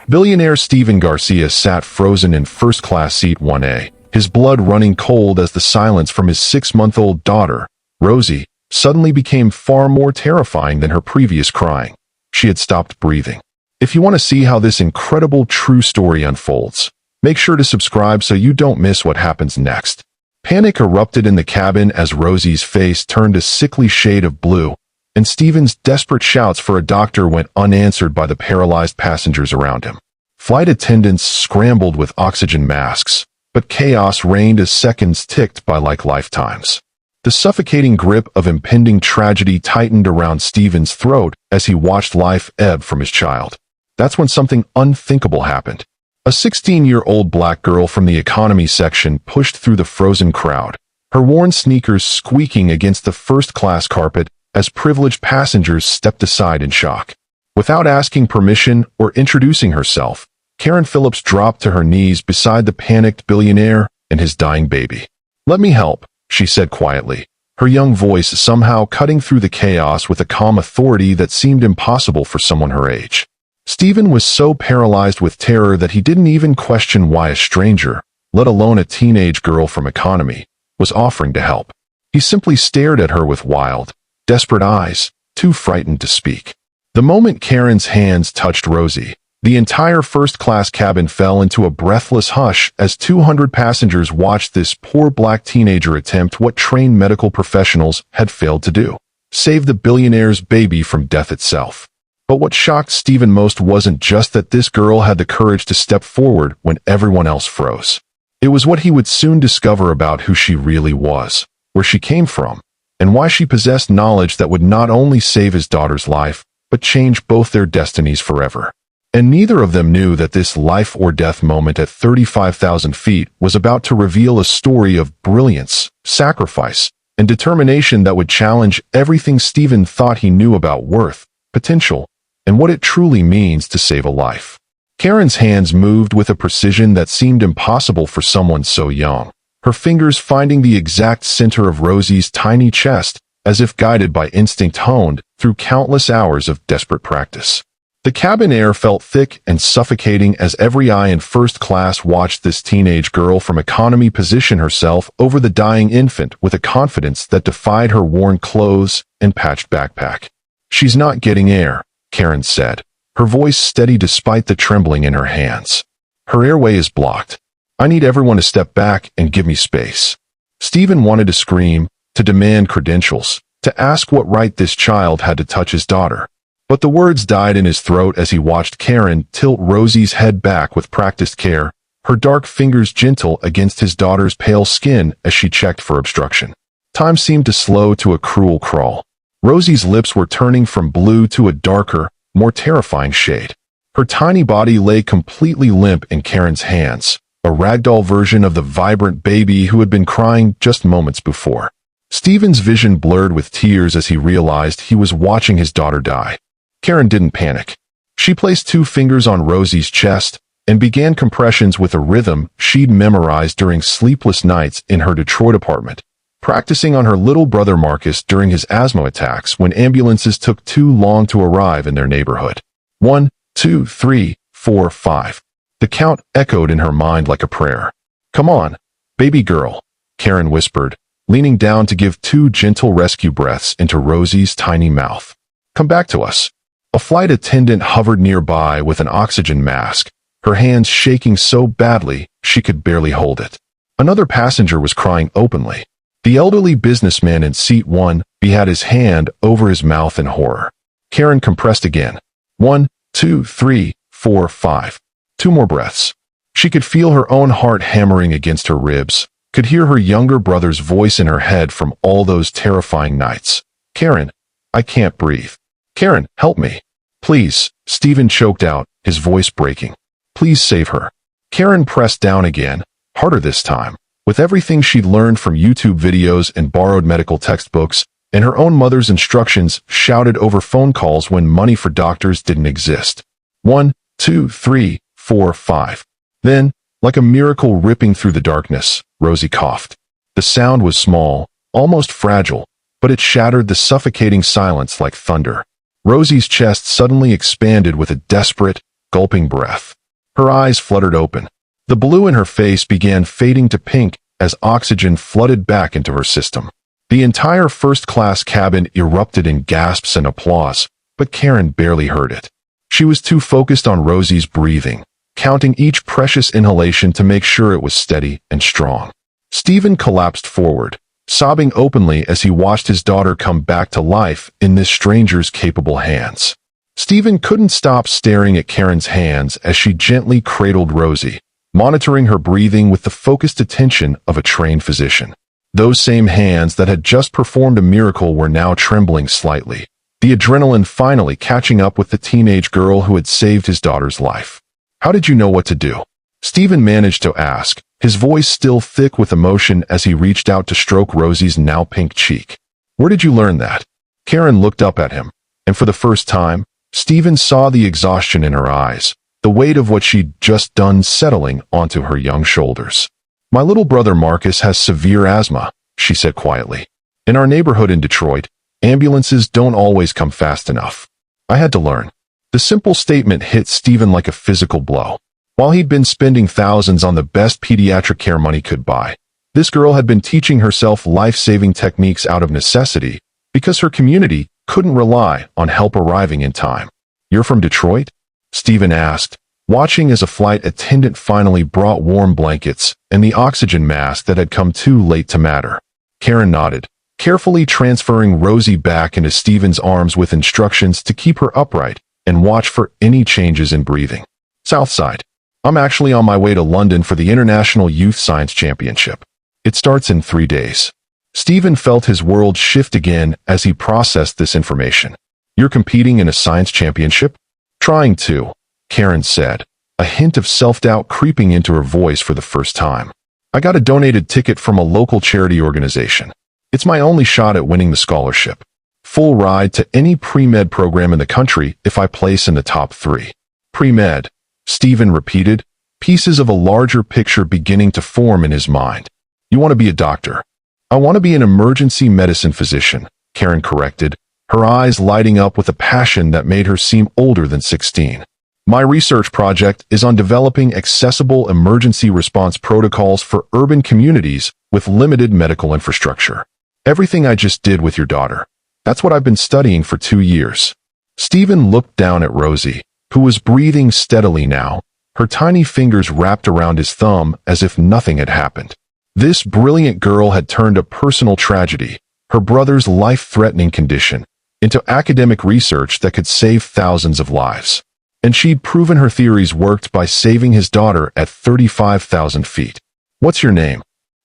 Billionaire Steven Garcia sat frozen in first-class seat 1A, his blood running cold as the silence from his 6-month-old daughter, Rosie, suddenly became far more terrifying than her previous crying. She had stopped breathing. If you want to see how this incredible true story unfolds, make sure to subscribe so you don't miss what happens next. Panic erupted in the cabin as Rosie's face turned a sickly shade of blue, and Steven's desperate shouts for a doctor went unanswered by the paralyzed passengers around him. Flight attendants scrambled with oxygen masks, but chaos reigned as seconds ticked by like lifetimes. The suffocating grip of impending tragedy tightened around Steven's throat as he watched life ebb from his child. That's when something unthinkable happened. A 16-year-old black girl from the economy section pushed through the frozen crowd, her worn sneakers squeaking against the first-class carpet as privileged passengers stepped aside in shock. Without asking permission or introducing herself, Karen Phillips dropped to her knees beside the panicked billionaire and his dying baby. "Let me help," she said quietly, her young voice somehow cutting through the chaos with a calm authority that seemed impossible for someone her age. Steven was so paralyzed with terror that he didn't even question why a stranger, let alone a teenage girl from economy, was offering to help. He simply stared at her with wild, desperate eyes, too frightened to speak. The moment Karen's hands touched Rosie, the entire first-class cabin fell into a breathless hush as 200 passengers watched this poor black teenager attempt what trained medical professionals had failed to do: save the billionaire's baby from death itself. But what shocked Steven most wasn't just that this girl had the courage to step forward when everyone else froze. It was what he would soon discover about who she really was, where she came from, and why she possessed knowledge that would not only save his daughter's life, but change both their destinies forever. And neither of them knew that this life-or-death moment at 35,000 feet was about to reveal a story of brilliance, sacrifice, and determination that would challenge everything Steven thought he knew about worth, potential, and what it truly means to save a life. Karen's hands moved with a precision that seemed impossible for someone so young, her fingers finding the exact center of Rosie's tiny chest, as if guided by instinct honed through countless hours of desperate practice. The cabin air felt thick and suffocating as every eye in first class watched this teenage girl from economy position herself over the dying infant with a confidence that defied her worn clothes and patched backpack. "She's not getting air," Karen said, her voice steady despite the trembling in her hands. "Her airway is blocked. I need everyone to step back and give me space." Steven wanted to scream, to demand credentials, to ask what right this child had to touch his daughter. But the words died in his throat as he watched Karen tilt Rosie's head back with practiced care, her dark fingers gentle against his daughter's pale skin as she checked for obstruction. Time seemed to slow to a cruel crawl. Rosie's lips were turning from blue to a darker, more terrifying shade. Her tiny body lay completely limp in Karen's hands, a ragdoll version of the vibrant baby who had been crying just moments before. Steven's vision blurred with tears as he realized he was watching his daughter die. Karen didn't panic. She placed 2 fingers on Rosie's chest and began compressions with a rhythm she'd memorized during sleepless nights in her Detroit apartment, practicing on her little brother Marcus during his asthma attacks when ambulances took too long to arrive in their neighborhood. 1, 2, 3, 4, 5. The count echoed in her mind like a prayer. "Come on, baby girl," Karen whispered, leaning down to give 2 gentle rescue breaths into Rosie's tiny mouth. "Come back to us." A flight attendant hovered nearby with an oxygen mask, her hands shaking so badly she could barely hold it. Another passenger was crying openly. The elderly businessman in seat 1B had his hand over his mouth in horror. Karen compressed again. 1, 2, 3, 4, 5. 2 more breaths. She could feel her own heart hammering against her ribs, could hear her younger brother's voice in her head from all those terrifying nights. "Karen, I can't breathe. Karen, help me. Please," Steven choked out, his voice breaking. "Please save her." Karen pressed down again, harder this time, with everything she'd learned from YouTube videos and borrowed medical textbooks, and her own mother's instructions shouted over phone calls when money for doctors didn't exist. 1, 2, 3, 4, 5. Then, like a miracle ripping through the darkness, Rosie coughed. The sound was small, almost fragile, but it shattered the suffocating silence like thunder. Rosie's chest suddenly expanded with a desperate, gulping breath. Her eyes fluttered open. The blue in her face began fading to pink as oxygen flooded back into her system. The entire first-class cabin erupted in gasps and applause, but Karen barely heard it. She was too focused on Rosie's breathing, counting each precious inhalation to make sure it was steady and strong. Stephen collapsed forward, sobbing openly as he watched his daughter come back to life in this stranger's capable hands. Stephen couldn't stop staring at Karen's hands as she gently cradled Rosie, monitoring her breathing with the focused attention of a trained physician. Those same hands that had just performed a miracle were now trembling slightly, the adrenaline finally catching up with the teenage girl who had saved his daughter's life. "How did you know what to do?" Stephen managed to ask, his voice still thick with emotion as he reached out to stroke Rosie's now pink cheek. "Where did you learn that?" Karen looked up at him, and for the first time, Stephen saw the exhaustion in her eyes, the weight of what she'd just done settling onto her young shoulders. "My little brother Marcus has severe asthma," she said quietly. "In our neighborhood in Detroit, ambulances don't always come fast enough. I had to learn." The simple statement hit Stephen like a physical blow. While he'd been spending thousands on the best pediatric care money could buy, this girl had been teaching herself life-saving techniques out of necessity because her community couldn't rely on help arriving in time. "You're from Detroit?" Stephen asked, watching as a flight attendant finally brought warm blankets and the oxygen mask that had come too late to matter. Karen nodded, carefully transferring Rosie back into Stephen's arms with instructions to keep her upright and watch for any changes in breathing. "Southside. I'm actually on my way to London for the International Youth Science Championship. It starts in 3 days." Stephen felt his world shift again as he processed this information. "You're competing in a science championship?" "Trying to," Karen said, a hint of self-doubt creeping into her voice for the first time. "I got a donated ticket from a local charity organization. It's my only shot at winning the scholarship. Full ride to any pre-med program in the country if I place in the top 3. "Pre-med," Stephen repeated, pieces of a larger picture beginning to form in his mind. "You want to be a doctor?" "I want to be an emergency medicine physician," Karen corrected, her eyes lighting up with a passion that made her seem older than 16. "My research project is on developing accessible emergency response protocols for urban communities with limited medical infrastructure. Everything I just did with your daughter. That's what I've been studying for 2 years." Stephen looked down at Rosie, who was breathing steadily now, her tiny fingers wrapped around his thumb as if nothing had happened. This brilliant girl had turned a personal tragedy, her brother's life-threatening condition, into academic research that could save thousands of lives. And she'd proven her theories worked by saving his daughter at 35,000 feet. "What's your name?"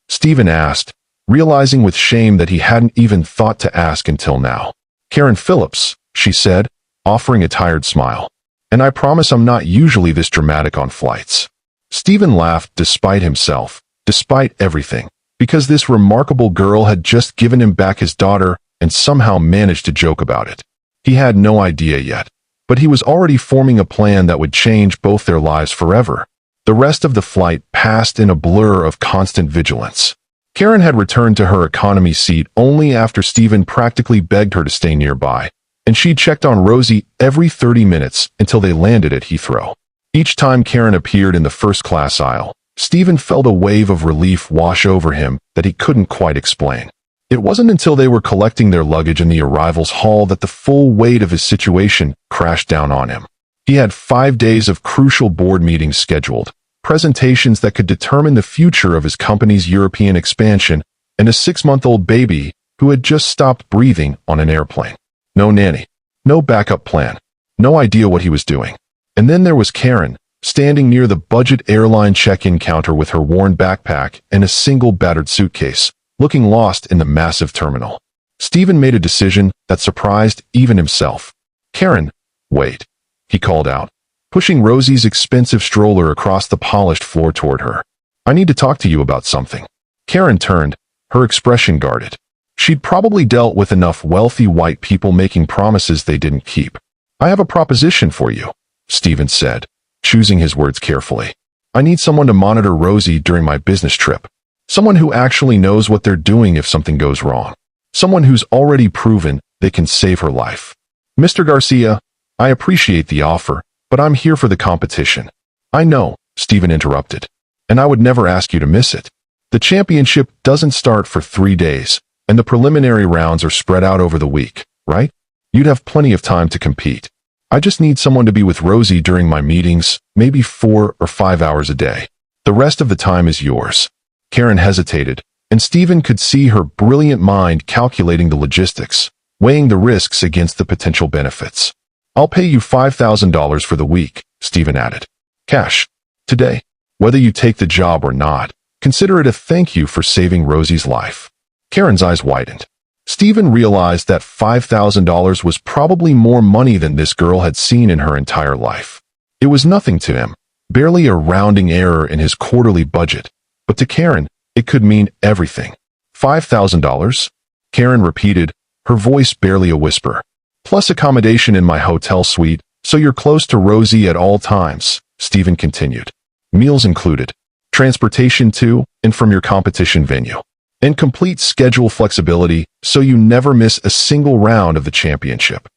Stephen asked, realizing with shame that he hadn't even thought to ask until now. "Karen Phillips," she said, offering a tired smile. "And I promise I'm not usually this dramatic on flights." Stephen laughed despite himself, despite everything, because this remarkable girl had just given him back his daughter and somehow managed to joke about it. He had no idea yet, but he was already forming a plan that would change both their lives forever. The rest of the flight passed in a blur of constant vigilance. Karen had returned to her economy seat only after Stephen practically begged her to stay nearby, and she checked on Rosie every 30 minutes until they landed at Heathrow. Each time Karen appeared in the first-class aisle, Stephen felt a wave of relief wash over him that he couldn't quite explain. It wasn't until they were collecting their luggage in the arrivals hall that the full weight of his situation crashed down on him. He had 5 days of crucial board meetings scheduled, presentations that could determine the future of his company's European expansion, and a 6-month-old baby who had just stopped breathing on an airplane. No nanny, no backup plan, no idea what he was doing. And then there was Karen, standing near the budget airline check-in counter with her worn backpack and a single battered suitcase, looking lost in the massive terminal. Stephen made a decision that surprised even himself. "Karen, wait," he called out, pushing Rosie's expensive stroller across the polished floor toward her. "I need to talk to you about something." Karen turned, her expression guarded. She'd probably dealt with enough wealthy white people making promises they didn't keep. "I have a proposition for you," Stephen said, choosing his words carefully. "I need someone to monitor Rosie during my business trip. Someone who actually knows what they're doing if something goes wrong. Someone who's already proven they can save her life." "Mr. Garcia, I appreciate the offer, But I'm here for the competition. I know, Stephen interrupted. And I would never ask you to miss it. The championship doesn't start for 3 days, and the preliminary rounds are spread out over the week, right? You'd have plenty of time to compete. I just need someone to be with Rosie during my meetings, maybe 4 or 5 hours a day. The rest of the time is yours. Karen hesitated, and Stephen could see her brilliant mind calculating the logistics, weighing the risks against the potential benefits. I'll pay you $5,000 for the week, Stephen added. Cash. Today. Whether you take the job or not, consider it a thank you for saving Rosie's life. Karen's eyes widened. Stephen realized that $5,000 was probably more money than this girl had seen in her entire life. It was nothing to him, barely a rounding error in his quarterly budget, but to Karen, it could mean everything. $5,000? Karen repeated, her voice barely a whisper. Plus accommodation in my hotel suite, so you're close to Rosie at all times, Stephen continued. Meals included. Transportation to and from your competition venue. And complete schedule flexibility, so you never miss a single round of the championship.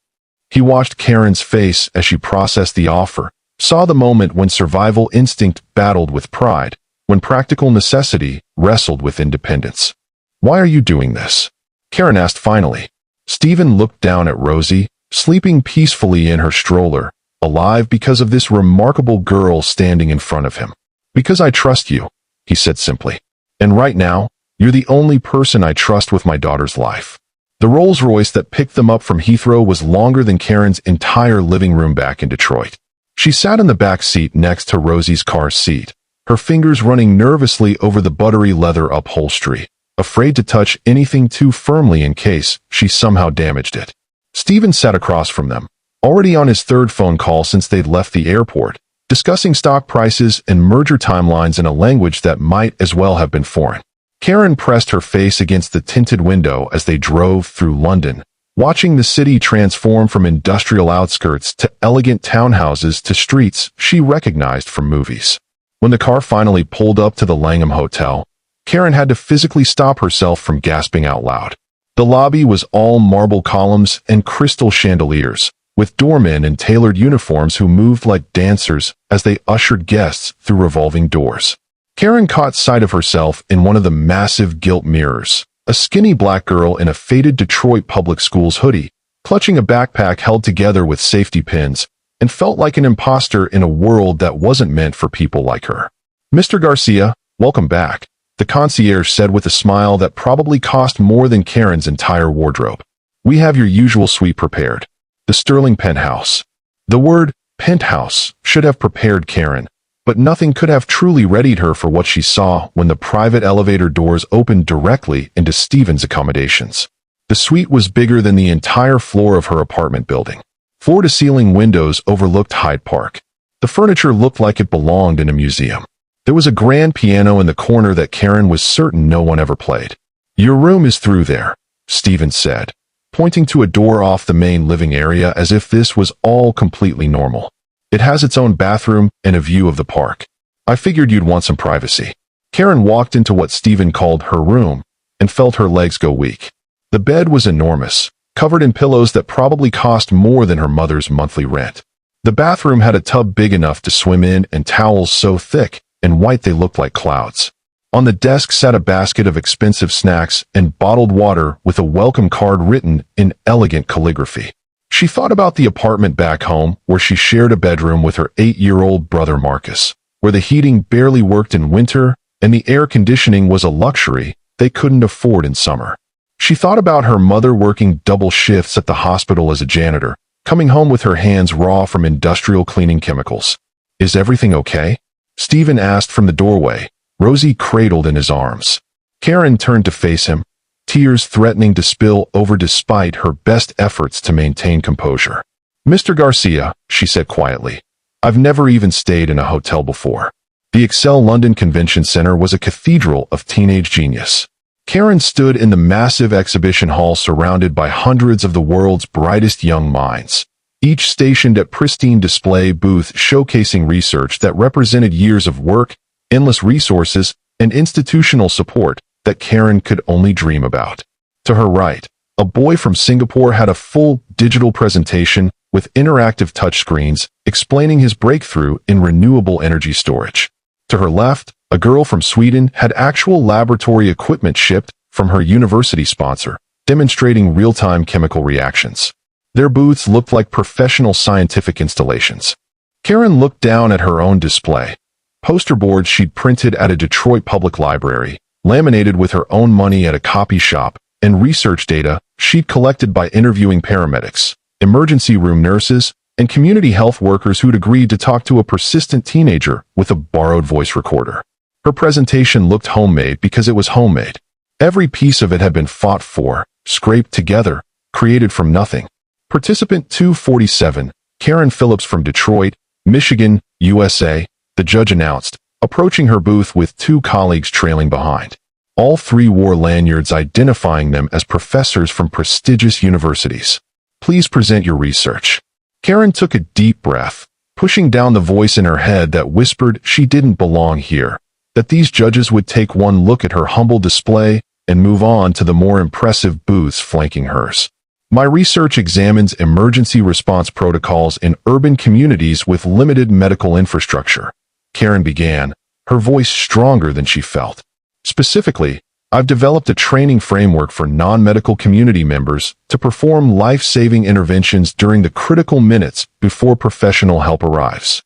He watched Karen's face as she processed the offer, saw the moment when survival instinct battled with pride, when practical necessity wrestled with independence. Why are you doing this? Karen asked finally. Stephen looked down at Rosie, sleeping peacefully in her stroller, alive because of this remarkable girl standing in front of him. Because I trust you, he said simply. And right now, you're the only person I trust with my daughter's life. The Rolls-Royce that picked them up from Heathrow was longer than Karen's entire living room back in Detroit. She sat in the back seat next to Rosie's car seat, her fingers running nervously over the buttery leather upholstery, afraid to touch anything too firmly in case she somehow damaged it. Stephen sat across from them, already on his third phone call since they'd left the airport, discussing stock prices and merger timelines in a language that might as well have been foreign. Karen pressed her face against the tinted window as they drove through London, watching the city transform from industrial outskirts to elegant townhouses to streets she recognized from movies. When the car finally pulled up to the Langham Hotel, Karen had to physically stop herself from gasping out loud. The lobby was all marble columns and crystal chandeliers, with doormen in tailored uniforms who moved like dancers as they ushered guests through revolving doors. Karen caught sight of herself in one of the massive gilt mirrors, a skinny black girl in a faded Detroit public schools hoodie, clutching a backpack held together with safety pins, and felt like an imposter in a world that wasn't meant for people like her. Mr. Garcia, welcome back, the concierge said with a smile that probably cost more than Karen's entire wardrobe. We have your usual suite prepared. The Sterling penthouse. The word penthouse should have prepared Karen, but nothing could have truly readied her for what she saw when the private elevator doors opened directly into Stephen's accommodations. The suite was bigger than the entire floor of her apartment building. Floor-to-ceiling windows overlooked Hyde Park. The furniture looked like it belonged in a museum. There was a grand piano in the corner that Karen was certain no one ever played. Your room is through there, Stephen said, pointing to a door off the main living area as if this was all completely normal. It has its own bathroom and a view of the park. I figured you'd want some privacy. Karen walked into what Stephen called her room and felt her legs go weak. The bed was enormous, covered in pillows that probably cost more than her mother's monthly rent. The bathroom had a tub big enough to swim in and towels so thick and white they looked like clouds. On the desk sat a basket of expensive snacks and bottled water with a welcome card written in elegant calligraphy. She thought about the apartment back home where she shared a bedroom with her 8-year-old brother Marcus, where the heating barely worked in winter and the air conditioning was a luxury they couldn't afford in summer. She thought about her mother working double shifts at the hospital as a janitor, coming home with her hands raw from industrial cleaning chemicals. Is everything okay? Stephen asked from the doorway, Rosie cradled in his arms. Karen turned to face him, tears threatening to spill over despite her best efforts to maintain composure. Mr. Garcia, she said quietly, I've never even stayed in a hotel before. The Excel London Convention Center was a cathedral of teenage genius. Karen stood in the massive exhibition hall surrounded by hundreds of the world's brightest young minds, each stationed at pristine display booth showcasing research that represented years of work, endless resources, and institutional support that Karen could only dream about. To her right, a boy from Singapore had a full digital presentation with interactive touchscreens explaining his breakthrough in renewable energy storage. To her left, a girl from Sweden had actual laboratory equipment shipped from her university sponsor, demonstrating real-time chemical reactions. Their booths looked like professional scientific installations. Karen looked down at her own display. Poster boards she'd printed at a Detroit public library, laminated with her own money at a copy shop, and research data she'd collected by interviewing paramedics, emergency room nurses, and community health workers who'd agreed to talk to a persistent teenager with a borrowed voice recorder. Her presentation looked homemade because it was homemade. Every piece of it had been fought for, scraped together, created from nothing. Participant 247, Karen Phillips from Detroit, Michigan, USA, the judge announced, approaching her booth with two colleagues trailing behind. All three wore lanyards identifying them as professors from prestigious universities. Please present your research. Karen took a deep breath, pushing down the voice in her head that whispered she didn't belong here, that these judges would take one look at her humble display and move on to the more impressive booths flanking hers. My research examines emergency response protocols in urban communities with limited medical infrastructure. Karen began, her voice stronger than she felt. Specifically, I've developed a training framework for non-medical community members to perform life-saving interventions during the critical minutes before professional help arrives.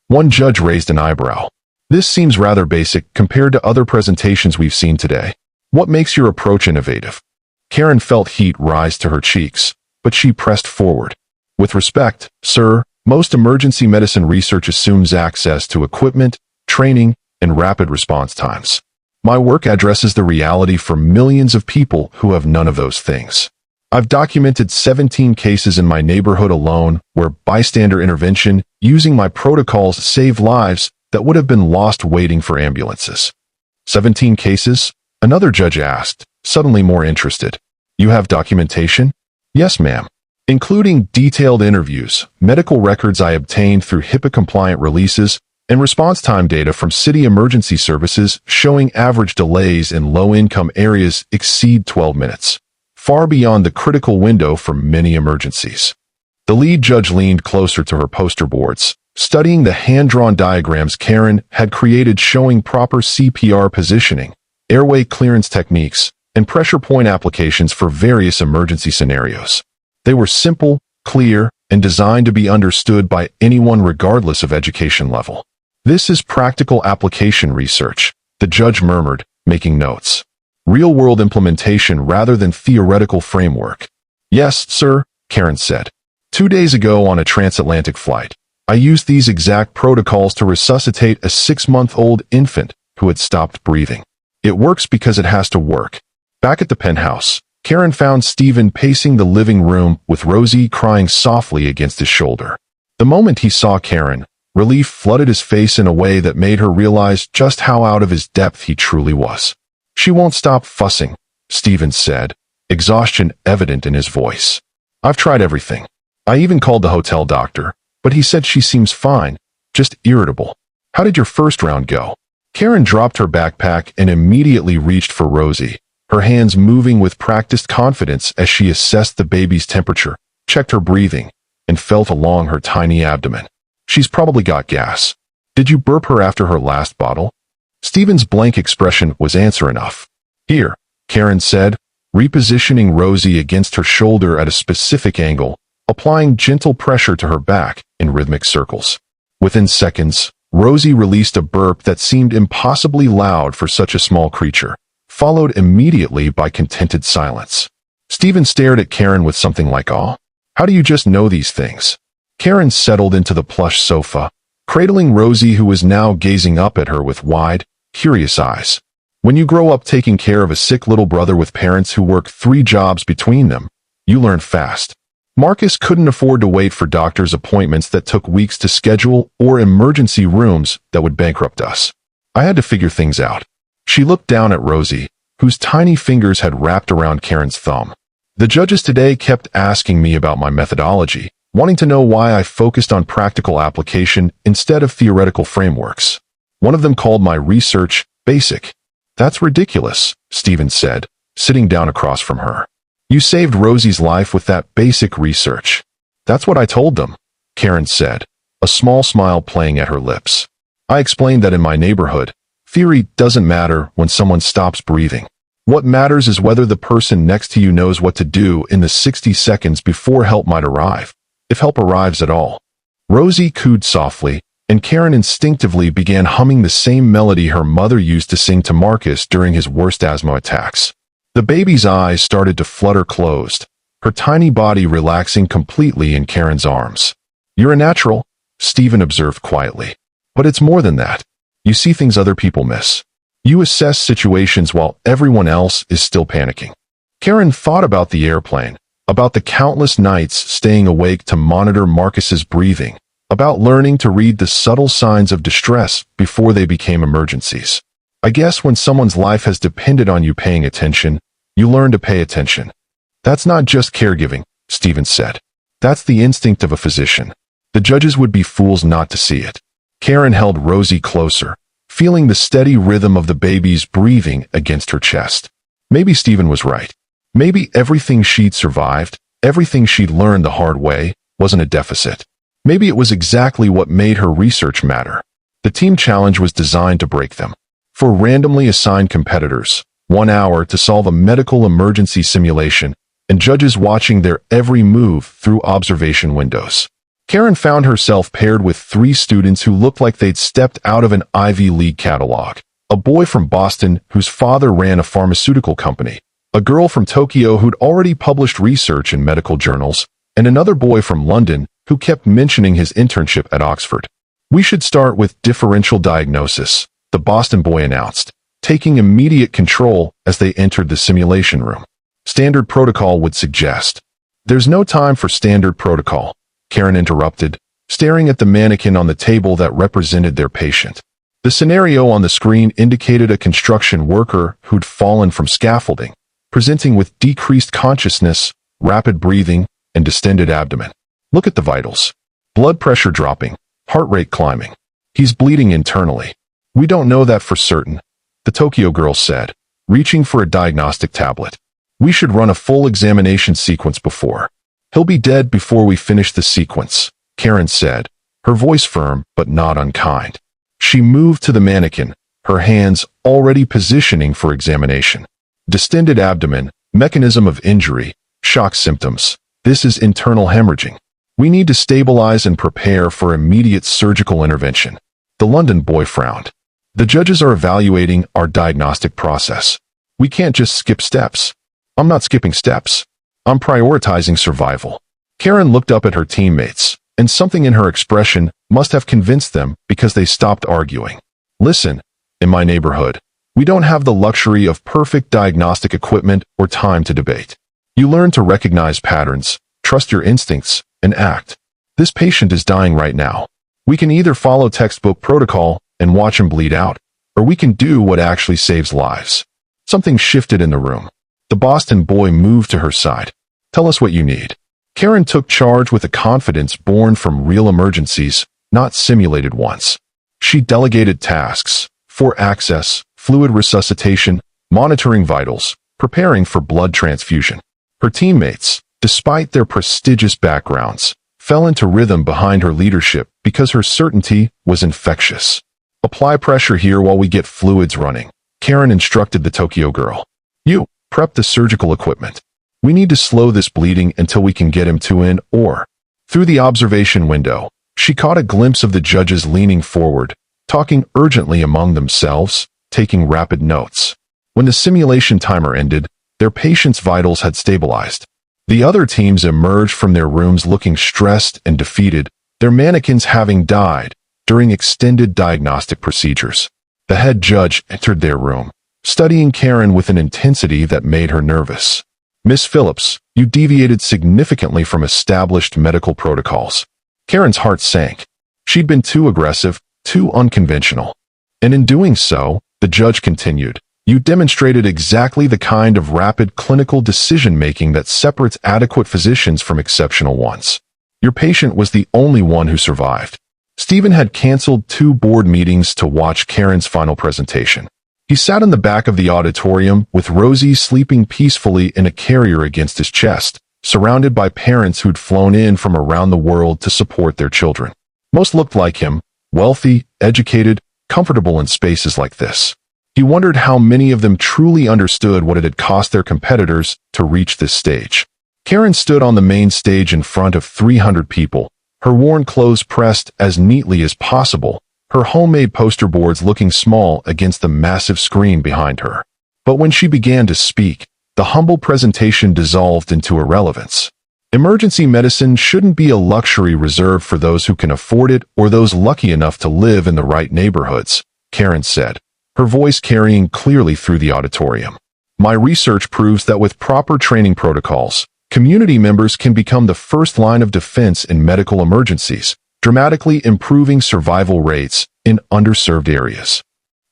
One judge raised an eyebrow. This seems rather basic compared to other presentations we've seen today. What makes your approach innovative? Karen felt heat rise to her cheeks, but she pressed forward. With respect, sir, most emergency medicine research assumes access to equipment, training, and rapid response times. My work addresses the reality for millions of people who have none of those things. I've documented 17 cases in my neighborhood alone where bystander intervention using my protocols saved lives that would have been lost waiting for ambulances. 17 cases? Another judge asked, suddenly more interested. You have documentation? Yes, ma'am. Including detailed interviews, medical records I obtained through HIPAA-compliant releases, and response time data from city emergency services showing average delays in low-income areas exceed 12 minutes, far beyond the critical window for many emergencies. The lead judge leaned closer to her poster boards, studying the hand-drawn diagrams Karen had created showing proper CPR positioning, airway clearance techniques, and pressure point applications for various emergency scenarios. They were simple, clear, and designed to be understood by anyone regardless of education level. This is practical application research, the judge murmured, making notes. Real-world implementation rather than theoretical framework. Yes, sir, Karen said. 2 days ago on a transatlantic flight, I used these exact protocols to resuscitate a 6-month-old infant who had stopped breathing. It works because it has to work. Back at the penthouse, Karen found Stephen pacing the living room with Rosie crying softly against his shoulder. The moment he saw Karen, relief flooded his face in a way that made her realize just how out of his depth he truly was. She won't stop fussing, Stephen said, exhaustion evident in his voice. I've tried everything. I even called the hotel doctor, but he said she seems fine, just irritable. How did your first round go? Karen dropped her backpack and immediately reached for Rosie, her hands moving with practiced confidence as she assessed the baby's temperature, checked her breathing, and felt along her tiny abdomen. She's probably got gas. Did you burp her after her last bottle? Stephen's blank expression was answer enough. Here, Karen said, repositioning Rosie against her shoulder at a specific angle, applying gentle pressure to her back in rhythmic circles. Within seconds, Rosie released a burp that seemed impossibly loud for such a small creature, followed immediately by contented silence. Stephen stared at Karen with something like awe. How do you just know these things? Karen settled into the plush sofa, cradling Rosie who was now gazing up at her with wide, curious eyes. When you grow up taking care of a sick little brother with parents who work 3 jobs between them, you learn fast. Marcus couldn't afford to wait for doctor's appointments that took weeks to schedule or emergency rooms that would bankrupt us. I had to figure things out. She looked down at Rosie, whose tiny fingers had wrapped around Karen's thumb. The judges today kept asking me about my methodology, wanting to know why I focused on practical application instead of theoretical frameworks. One of them called my research basic. That's ridiculous, Stephen said, sitting down across from her. You saved Rosie's life with that basic research. That's what I told them, Karen said, a small smile playing at her lips. I explained that in my neighborhood, theory doesn't matter when someone stops breathing. What matters is whether the person next to you knows what to do in the 60 seconds before help might arrive, if help arrives at all. Rosie cooed softly, and Karen instinctively began humming the same melody her mother used to sing to Marcus during his worst asthma attacks. The baby's eyes started to flutter closed, her tiny body relaxing completely in Karen's arms. You're a natural, Stephen observed quietly. But it's more than that. You see things other people miss. You assess situations while everyone else is still panicking. Karen thought about the airplane, about the countless nights staying awake to monitor Marcus's breathing, about learning to read the subtle signs of distress before they became emergencies. I guess when someone's life has depended on you paying attention, you learn to pay attention. That's not just caregiving, Stephen said. That's the instinct of a physician. The judges would be fools not to see it. Karen held Rosie closer, feeling the steady rhythm of the baby's breathing against her chest. Maybe Stephen was right. Maybe everything she'd survived, everything she'd learned the hard way, wasn't a deficit. Maybe it was exactly what made her research matter. The team challenge was designed to break them. For randomly assigned competitors, 1 hour to solve a medical emergency simulation, and judges watching their every move through observation windows. Karen found herself paired with 3 students who looked like they'd stepped out of an Ivy League catalog. A boy from Boston whose father ran a pharmaceutical company, a girl from Tokyo who'd already published research in medical journals, and another boy from London who kept mentioning his internship at Oxford. We should start with differential diagnosis, the Boston boy announced, taking immediate control as they entered the simulation room. Standard protocol would suggest. There's no time for standard protocol, Karen interrupted, staring at the mannequin on the table that represented their patient. The scenario on the screen indicated a construction worker who'd fallen from scaffolding, presenting with decreased consciousness, rapid breathing, and distended abdomen. Look at the vitals. Blood pressure dropping, heart rate climbing. He's bleeding internally. We don't know that for certain, the Tokyo girl said, reaching for a diagnostic tablet. We should run a full examination sequence before. He'll be dead before we finish the sequence, Karen said, her voice firm but not unkind. She moved to the mannequin, her hands already positioning for examination. Distended abdomen, mechanism of injury, shock symptoms. This is internal hemorrhaging. We need to stabilize and prepare for immediate surgical intervention. The London boy frowned. The judges are evaluating our diagnostic process. We can't just skip steps. I'm not skipping steps. I'm prioritizing survival. Karen looked up at her teammates, and something in her expression must have convinced them because they stopped arguing. Listen, in my neighborhood, we don't have the luxury of perfect diagnostic equipment or time to debate. You learn to recognize patterns, trust your instincts, and act. This patient is dying right now. We can either follow textbook protocol and watch him bleed out, or we can do what actually saves lives. Something shifted in the room. The Boston boy moved to her side. Tell us what you need. Karen took charge with a confidence born from real emergencies, not simulated ones. She delegated tasks, for access, fluid resuscitation, monitoring vitals, preparing for blood transfusion. Her teammates, despite their prestigious backgrounds, fell into rhythm behind her leadership because her certainty was infectious. Apply pressure here while we get fluids running, Karen instructed the Tokyo girl. You, prep the surgical equipment. We need to slow this bleeding until we can get him to in or. Through the observation window, she caught a glimpse of the judges leaning forward, talking urgently among themselves, taking rapid notes. When the simulation timer ended, their patients' vitals had stabilized. The other teams emerged from their rooms looking stressed and defeated, their mannequins having died during extended diagnostic procedures. The head judge entered their room, studying Karen with an intensity that made her nervous. Miss Phillips, you deviated significantly from established medical protocols. Karen's heart sank. She'd been too aggressive, too unconventional. And in doing so, the judge continued, you demonstrated exactly the kind of rapid clinical decision-making that separates adequate physicians from exceptional ones. Your patient was the only one who survived. Stephen had canceled 2 board meetings to watch Karen's final presentation. He sat in the back of the auditorium with Rosie sleeping peacefully in a carrier against his chest, surrounded by parents who'd flown in from around the world to support their children. Most looked like him, wealthy, educated, comfortable in spaces like this. He wondered how many of them truly understood what it had cost their competitors to reach this stage. Karen stood on the main stage in front of 300 people, her worn clothes pressed as neatly as possible, her homemade poster boards looking small against the massive screen behind her. But when she began to speak, the humble presentation dissolved into irrelevance. Emergency medicine shouldn't be a luxury reserved for those who can afford it or those lucky enough to live in the right neighborhoods, Karen said, her voice carrying clearly through the auditorium. My research proves that with proper training protocols, community members can become the first line of defense in medical emergencies, dramatically improving survival rates in underserved areas.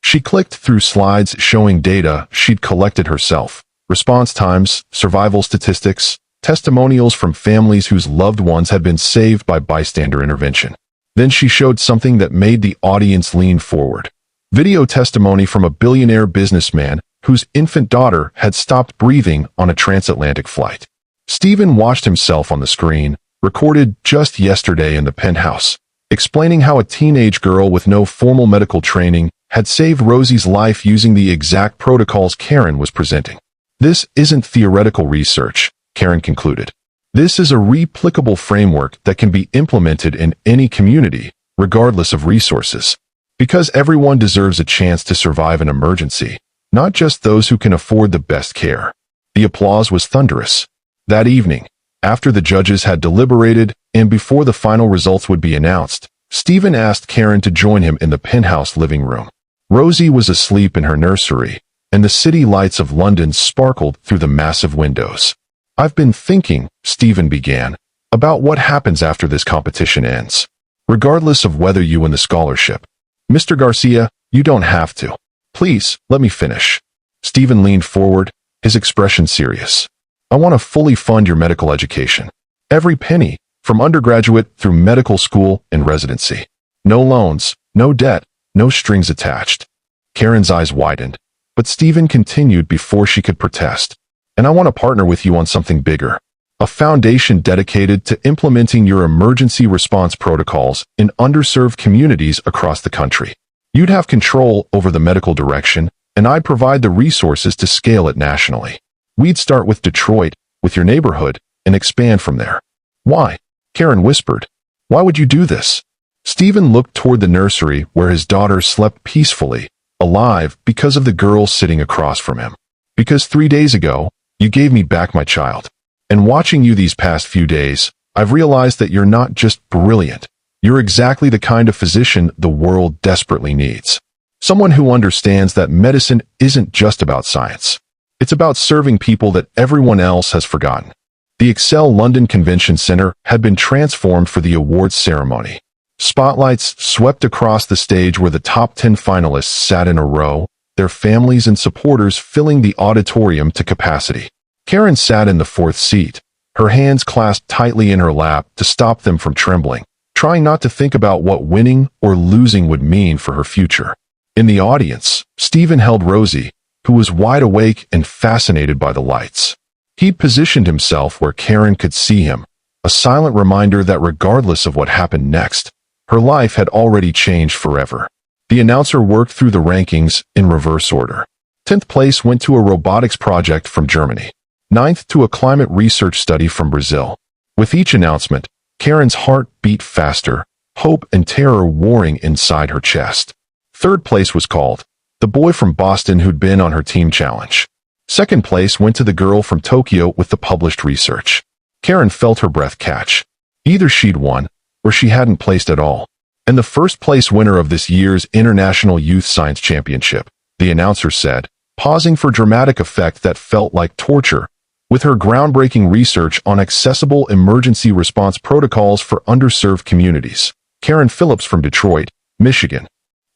She clicked through slides showing data she'd collected herself, response times, survival statistics, testimonials from families whose loved ones had been saved by bystander intervention. Then she showed something that made the audience lean forward. Video testimony from a billionaire businessman whose infant daughter had stopped breathing on a transatlantic flight. Stephen watched himself on the screen, recorded just yesterday in the penthouse, explaining how a teenage girl with no formal medical training had saved Rosie's life using the exact protocols Karen was presenting. This isn't theoretical research, Karen concluded. This is a replicable framework that can be implemented in any community, regardless of resources. Because everyone deserves a chance to survive an emergency, not just those who can afford the best care. The applause was thunderous. That evening, after the judges had deliberated and before the final results would be announced, Stephen asked Karen to join him in the penthouse living room. Rosie was asleep in her nursery, and the city lights of London sparkled through the massive windows. I've been thinking, Stephen began, about what happens after this competition ends. Regardless of whether you win the scholarship. Mr. Garcia, you don't have to. Please, let me finish. Stephen leaned forward, his expression serious. I want to fully fund your medical education. Every penny, from undergraduate through medical school and residency. No loans, no debt, no strings attached. Karen's eyes widened, but Stephen continued before she could protest. And I want to partner with you on something bigger. A foundation dedicated to implementing your emergency response protocols in underserved communities across the country. You'd have control over the medical direction, and I'd provide the resources to scale it nationally. We'd start with Detroit, with your neighborhood, and expand from there. Why? Karen whispered. Why would you do this? Stephen looked toward the nursery where his daughter slept peacefully, alive because of the girl sitting across from him. Because 3 days ago, you gave me back my child. And watching you these past few days, I've realized that you're not just brilliant. You're exactly the kind of physician the world desperately needs. Someone who understands that medicine isn't just about science. It's about serving people that everyone else has forgotten. The Excel London Convention Center had been transformed for the awards ceremony. Spotlights swept across the stage where the top 10 finalists sat in a row, their families and supporters filling the auditorium to capacity. Karen sat in the fourth seat, her hands clasped tightly in her lap to stop them from trembling, trying not to think about what winning or losing would mean for her future. In the audience, Stephen held Rosie, who was wide awake and fascinated by the lights. He'd positioned himself where Karen could see him, a silent reminder that regardless of what happened next, her life had already changed forever. The announcer worked through the rankings in reverse order. 10th place went to a robotics project from Germany. 9th to a climate research study from Brazil. With each announcement, Karen's heart beat faster, hope and terror warring inside her chest. 3rd place was called the boy from Boston who'd been on her team challenge. 2nd place went to the girl from Tokyo with the published research. Karen felt her breath catch. Either she'd won, or she hadn't placed at all. And the 1st place winner of this year's International Youth Science Championship, the announcer said, pausing for dramatic effect that felt like torture, with her groundbreaking research on accessible emergency response protocols for underserved communities. Karen Phillips from Detroit, Michigan.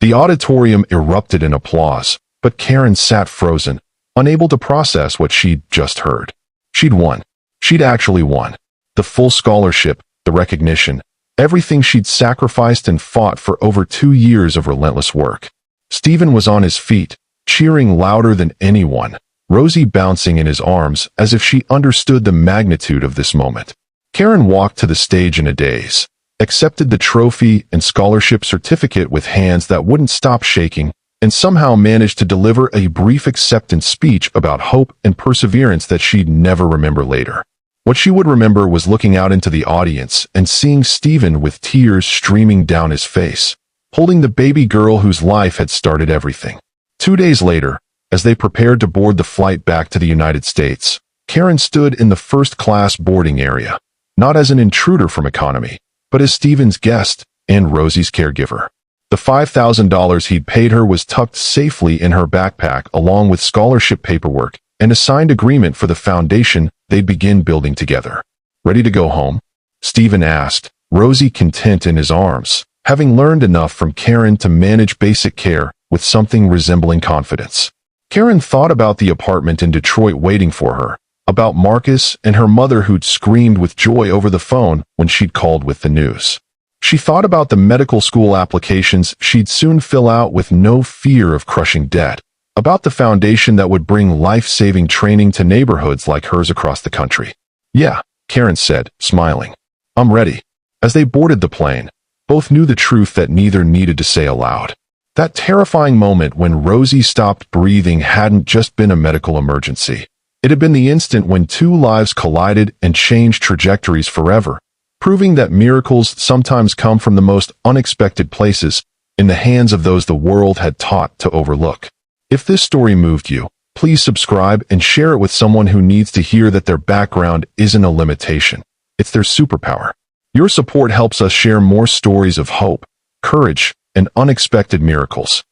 The auditorium erupted in applause, but Karen sat frozen, unable to process what she'd just heard. She'd won. She'd actually won. The full scholarship, the recognition, everything she'd sacrificed and fought for over 2 years of relentless work. Stephen was on his feet, cheering louder than anyone, Rosie bouncing in his arms as if she understood the magnitude of this moment. Karen walked to the stage in a daze, accepted the trophy and scholarship certificate with hands that wouldn't stop shaking, and somehow managed to deliver a brief acceptance speech about hope and perseverance that she'd never remember later. What she would remember was looking out into the audience and seeing Stephen with tears streaming down his face, holding the baby girl whose life had started everything. 2 days later, as they prepared to board the flight back to the United States, Karen stood in the first-class boarding area, not as an intruder from economy, but as Stephen's guest and Rosie's caregiver. The $5,000 he'd paid her was tucked safely in her backpack along with scholarship paperwork and a signed agreement for the foundation they'd begin building together. "Ready to go home?" Stephen asked, Rosie content in his arms, having learned enough from Karen to manage basic care with something resembling confidence. Karen thought about the apartment in Detroit waiting for her, about Marcus and her mother who'd screamed with joy over the phone when she'd called with the news. She thought about the medical school applications she'd soon fill out with no fear of crushing debt, about the foundation that would bring life-saving training to neighborhoods like hers across the country. "Yeah," Karen said, smiling. "I'm ready." As they boarded the plane, both knew the truth that neither needed to say aloud. That terrifying moment when Rosie stopped breathing hadn't just been a medical emergency. It had been the instant when two lives collided and changed trajectories forever, proving that miracles sometimes come from the most unexpected places, in the hands of those the world had taught to overlook. If this story moved you, please subscribe and share it with someone who needs to hear that their background isn't a limitation. It's their superpower. Your support helps us share more stories of hope, courage, and unexpected miracles.